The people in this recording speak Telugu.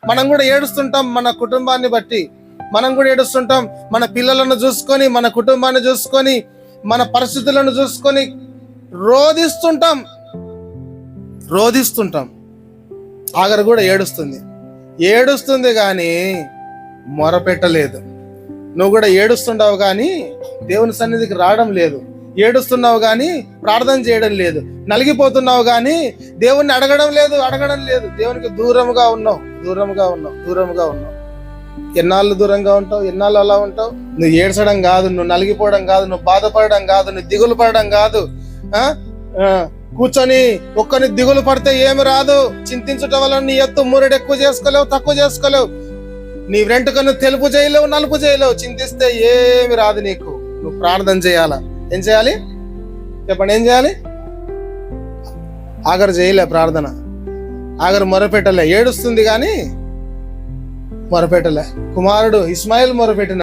మనం కూడా ఏడుస్తుంటాం, మన కుటుంబాన్ని బట్టి మనం కూడా ఏడుస్తుంటాం. మన పిల్లలను చూసుకొని, మన కుటుంబాన్ని చూసుకొని, మన పరిస్థితులను చూసుకొని రోధిస్తుంటాం. ఆగరు కూడా ఏడుస్తుంది కానీ మొరపెట్టలేదు. నువ్వు కూడా ఏడుస్తుంటావు కానీ దేవుని సన్నిధికి రావడం లేదు. ఏడుస్తున్నావు కానీ ప్రార్థన చేయడం లేదు. నలిగిపోతున్నావు కానీ దేవుణ్ణి అడగడం లేదు. దేవునికి దూరంగా ఉన్నావు. ఎన్నాళ్ళు దూరంగా ఉంటావు? ఎన్నాళ్ళు అలా ఉంటావు? నువ్వు ఏడ్చడం కాదు, నువ్వు నలిగిపోవడం కాదు, నువ్వు బాధపడడం కాదు, నువ్వు దిగులు పడడం కాదు. కూర్చొని ఒక్కని దిగులు పడితే ఏమి రాదు. చింతించటం వల్ల నీ ఎత్తు మూరెడు ఎక్కువ చేసుకోలేవు, తక్కువ చేసుకోలేవు. నీ వెంట్రుకను తెలుపు చేయలేవు, నలుపు చేయలేవు. చింతిస్తే ఏమి రాదు నీకు. నువ్వు ప్రార్థన చేయాలా? ఏం చేయాలి చెప్పండి? ఏం చేయాలి? ఆగరు చేయలే ప్రార్థన, ఆగరు మొరపెట్టలే. ఏడుస్తుంది కానీ మొరపెట్టలే. కుమారుడు ఇస్మాయిల్ మొరపెట్టిన